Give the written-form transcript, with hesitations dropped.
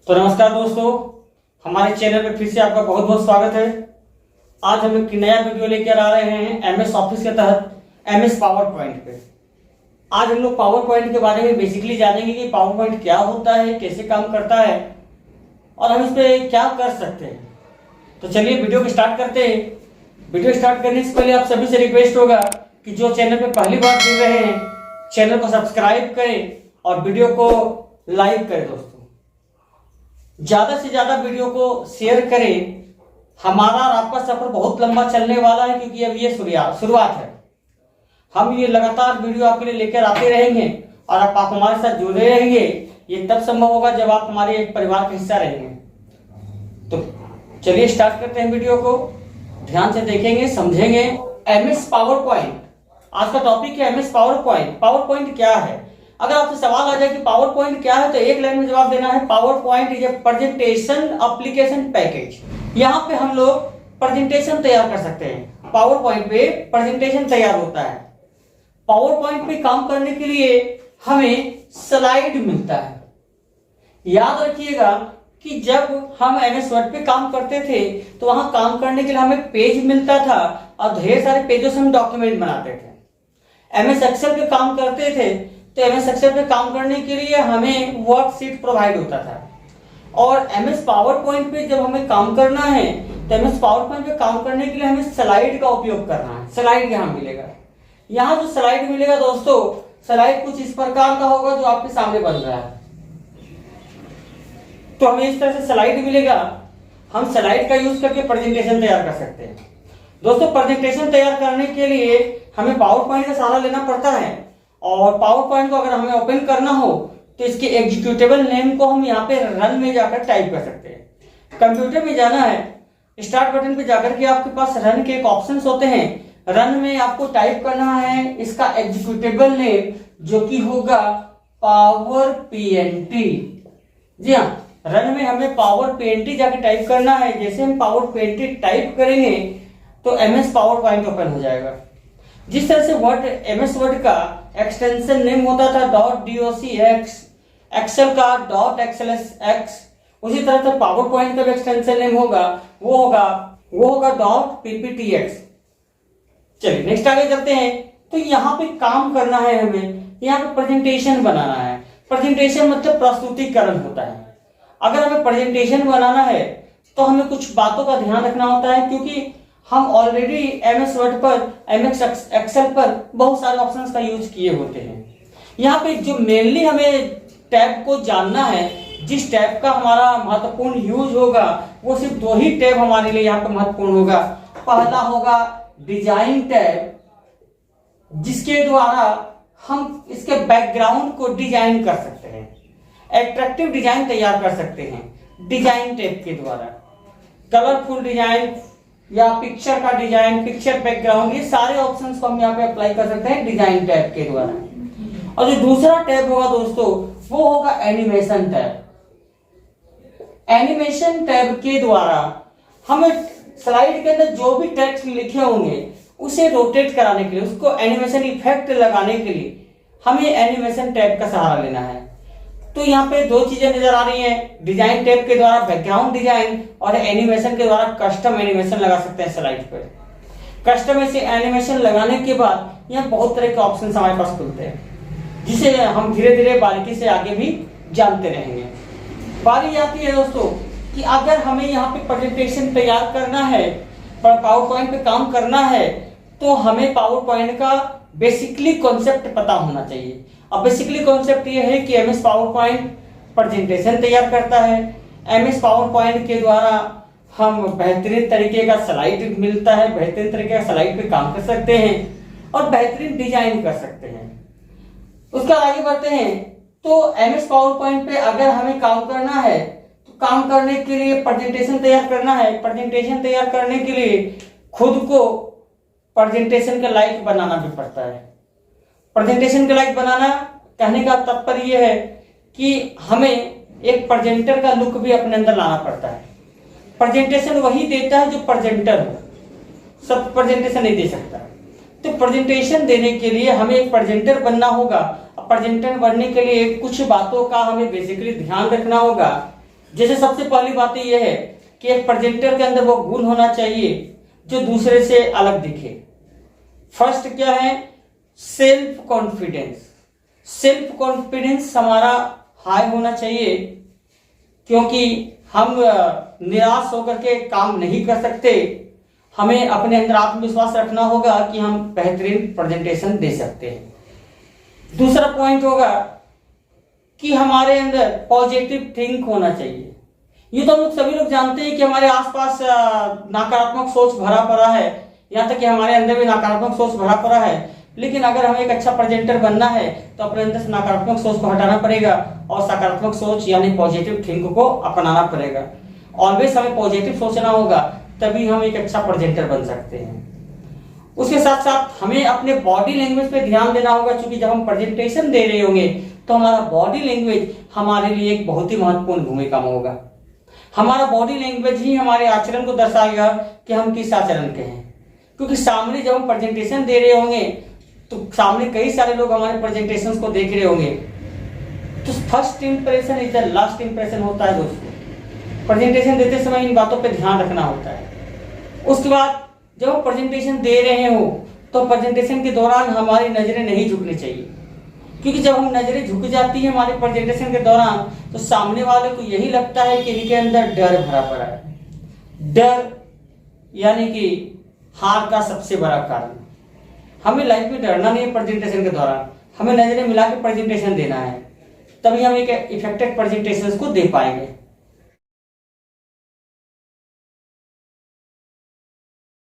तो नमस्कार दोस्तों, हमारे चैनल में फिर से आपका बहुत बहुत स्वागत है। आज हम एक नया वीडियो लेकर आ रहे हैं एमएस ऑफिस के तहत एमएस पावर पॉइंट पे। आज हम लोग पावर पॉइंट के बारे में बेसिकली जानेंगे कि पावर पॉइंट क्या होता है, कैसे काम करता है और हम इस पे क्या कर सकते हैं। तो चलिए वीडियो को स्टार्ट करते हैं। वीडियो स्टार्ट करने से पहले आप सभी से रिक्वेस्ट होगा कि जो चैनल पे पहली बार जुड़ रहे हैं चैनल को सब्सक्राइब करें और वीडियो को लाइक करें। दोस्तों, ज्यादा से ज्यादा वीडियो को शेयर करें। हमारा और आपका सफर बहुत लंबा चलने वाला है, क्योंकि अब ये शुरुआत है। हम ये लगातार वीडियो आपके लिए लेकर आते रहेंगे और आप हमारे साथ जुड़े रहेंगे। ये तब संभव होगा जब आप हमारे एक परिवार का हिस्सा रहेंगे। तो चलिए स्टार्ट करते हैं वीडियो को। ध्यान से देखेंगे, समझेंगे। एमएस पावर पॉइंट आज का टॉपिक है। MS power point. Power point क्या है? अगर आपसे सवाल आ जाए कि पावर पॉइंट क्या है, तो एक लाइन में जवाब देना है, power point is a presentation application package. यहाँ पे हम लोग प्रेजेंटेशन तैयार कर सकते हैं। पावर पॉइंट पे प्रेजेंटेशन तैयार होता है। पावर पॉइंट पे काम करने के लिए हमें स्लाइड मिलता है। याद रखिएगा कि जब हम एमएस वर्ड पे काम करते थे तो वहां काम करने के लिए हमें पेज मिलता था और ढेर सारे पेजों से हम डॉक्यूमेंट बनाते थे। एमएस एक्सेल पे काम करते थे तो एमएस एक्सेल पे काम करने के लिए हमें वर्कशीट प्रोवाइड होता था। और एमएस पावर पॉइंट पे जब हमें काम करना है तो एमएस पावर पॉइंट पे काम करने के लिए हमें स्लाइड का उपयोग करना है। स्लाइड यहाँ मिलेगा। यहाँ जो स्लाइड मिलेगा दोस्तों, स्लाइड कुछ इस प्रकार का होगा जो आपके सामने बन रहा है। तो हमें इस तरह से स्लाइड मिलेगा। हम स्लाइड का यूज करके प्रेजेंटेशन तैयार कर सकते हैं। दोस्तों, प्रेजेंटेशन तैयार करने के लिए हमें पावर पॉइंट का सहारा लेना पड़ता है। और पावर पॉइंट को अगर हमें ओपन करना हो तो इसके एग्जीक्यूटेबल नेम को हम यहाँ पे रन में जाकर टाइप कर सकते हैं। कंप्यूटर में जाना है, स्टार्ट बटन पे जाकर के आपके पास रन के एक ऑप्शंस होते हैं। रन में आपको टाइप करना है इसका एग्जीक्यूटेबल नेम, जो कि होगा पावर पीएनटी। जी हाँ, रन में हमें पावर पीएनटी जाके टाइप करना है। जैसे हम पावर पीएनटी टाइप करेंगे तो एमएस पावर पॉइंट ओपन हो जाएगा। जिस तरह से वर्ड एमएस वर्ड का एक्सटेंशन नेम होता था .docx, एक्सेल का .xlsx, उसी तरह से पावर पॉइंट का भी एक्सटेंशन नेम होगा, वो होगा .pptx। चलिए नेक्स्ट आगे चलते हैं। तो यहाँ पे काम करना है हमें, यहाँ पे प्रेजेंटेशन बनाना है। प्रेजेंटेशन मतलब प्रस्तुतिकरण होता है। अगर हमें प्रेजेंटेशन बनाना है तो हमें कुछ बातों का ध्यान रखना होता है, क्योंकि हम ऑलरेडी एमएस वर्ड पर, एमएस एक्सेल पर बहुत सारे ऑप्शंस का यूज किए होते हैं। यहाँ पे जो मेनली हमें टैब को जानना है, जिस टैब का हमारा महत्वपूर्ण यूज होगा, वो सिर्फ दो ही टैब हमारे लिए यहाँ पे महत्वपूर्ण होगा। पहला होगा डिजाइन टैब, जिसके द्वारा हम इसके बैकग्राउंड को डिजाइन कर सकते हैं, एट्रैक्टिव डिजाइन तैयार कर सकते हैं डिजाइन टैब के द्वारा। कलरफुल डिजाइन या पिक्चर का डिजाइन, पिक्चर बैकग्राउंड, ये सारे ऑप्शंस को हम यहाँ पे अप्लाई कर सकते हैं डिजाइन टैब के द्वारा। और जो दूसरा टैब होगा दोस्तों, वो होगा एनिमेशन टैब। एनिमेशन टैब के द्वारा हमें स्लाइड के अंदर जो भी टेक्स्ट लिखे होंगे उसे रोटेट कराने के लिए, उसको एनिमेशन इफेक्ट लगाने के लिए हमें एनिमेशन टैब का सहारा लेना है। तो यहाँ पे दो चीजें नजर आ रही हैं, डिजाइन टैब के द्वारा बैकग्राउंड डिजाइन और एनिमेशन के द्वारा कस्टम एनिमेशन लगा सकते हैं स्लाइड पर। कस्टम एनिमेशन लगाने के बाद यहाँ बहुत तरह के ऑप्शन हमारे पास खुलते हैं, जिसे हम धीरे धीरे बारीकी से आगे भी जानते रहेंगे। बारी आती है दोस्तों कि अगर हमें यहाँ पे प्रेजेंटेशन तैयार करना है, पावर पॉइंट पे काम करना है, तो हमें पावर पॉइंट का बेसिकली कॉन्सेप्ट पता होना चाहिए। अब बेसिकली कॉन्सेप्ट ये है कि एमएस पावर पॉइंट प्रेजेंटेशन तैयार करता है। एमएस पावर पॉइंट के द्वारा हम बेहतरीन तरीके का स्लाइड मिलता है, बेहतरीन तरीके का स्लाइड पे काम कर सकते हैं और बेहतरीन डिजाइन कर सकते हैं। उसके आगे बढ़ते हैं। तो एमएस पावर पॉइंट पे अगर हमें काम करना है तो काम करने के लिए प्रेजेंटेशन तैयार करना है। प्रेजेंटेशन तैयार करने के लिए खुद को प्रेजेंटेशन का लायक बनाना भी पड़ता है। प्रेजेंटेशन के लायक बनाना कहने का तात्पर्य यह है कि हमें एक प्रेजेंटर का लुक भी अपने अंदर लाना पड़ता है। प्रेजेंटेशन वही देता है जो प्रेजेंटर हो, सब प्रेजेंटेशन नहीं दे सकता। तो प्रेजेंटेशन देने के लिए हमें एक प्रेजेंटर बनना होगा। प्रेजेंटर बनने के लिए कुछ बातों का हमें बेसिकली ध्यान रखना होगा। जैसे सबसे पहली बात तो यह है कि एक प्रेजेंटर के अंदर वो गुण होना चाहिए जो दूसरे से अलग दिखे। फर्स्ट क्या है? Self confidence. सेल्फ कॉन्फिडेंस हमारा हाई होना चाहिए, क्योंकि हम निराश होकर के काम नहीं कर सकते। हमें अपने अंदर आत्मविश्वास रखना होगा कि हम बेहतरीन प्रेजेंटेशन दे सकते हैं। दूसरा पॉइंट होगा कि हमारे अंदर पॉजिटिव थिंक होना चाहिए। ये तो हम लोग सभी लोग जानते हैं कि हमारे आसपास नकारात्मक सोच भरा पड़ा है, यहाँ तक कि हमारे अंदर भी नकारात्मक सोच भरा पड़ा है। लेकिन अगर हमें एक अच्छा प्रेजेंटर बनना है तो अपने अंदर से नकारात्मक सोच को हटाना पड़ेगा और सकारात्मक सोच यानी पॉजिटिव थिंक को अपनाना पड़ेगा। ऑलवेज हमें पॉजिटिव सोचना होगा, तभी हम एक अच्छा प्रेजेंटर बन सकते हैं। उसके साथ साथ हमें अपने बॉडी लैंग्वेज पे ध्यान देना होगा, क्योंकि जब हम प्रेजेंटेशन दे रहे होंगे तो हमारा बॉडी लैंग्वेज हमारे लिए एक बहुत ही महत्वपूर्ण भूमिका में होगा। हमारा बॉडी लैंग्वेज ही हमारे आचरण को दर्शाएगा कि हम किस आचरण के हैं। क्योंकि सामने जब हम प्रेजेंटेशन दे रहे होंगे तो सामने कई सारे लोग हमारे प्रेजेंटेशंस को देख रहे होंगे, तो first impression is the last impression होता है दोस्तों। प्रेजेंटेशन देते समय इन बातों पे ध्यान रखना होता है। उसके बाद जब हम प्रेजेंटेशन दे रहे हो तो प्रेजेंटेशन के दौरान हमारी नजरें नहीं झुकनी चाहिए, क्योंकि जब हम नजरें झुक जाती है हमारे प्रेजेंटेशन के दौरान तो सामने वाले को यही लगता है कि इनके अंदर डर भरा पड़ा है। डर यानी कि हार का सबसे बड़ा कारण। हमें लाइफ में डरना नहीं है। प्रेजेंटेशन के दौरान हमें नजरें मिला के प्रेजेंटेशन देना है, तभी हम एक इफेक्टिव प्रेजेंटेशन को दे पाएंगे।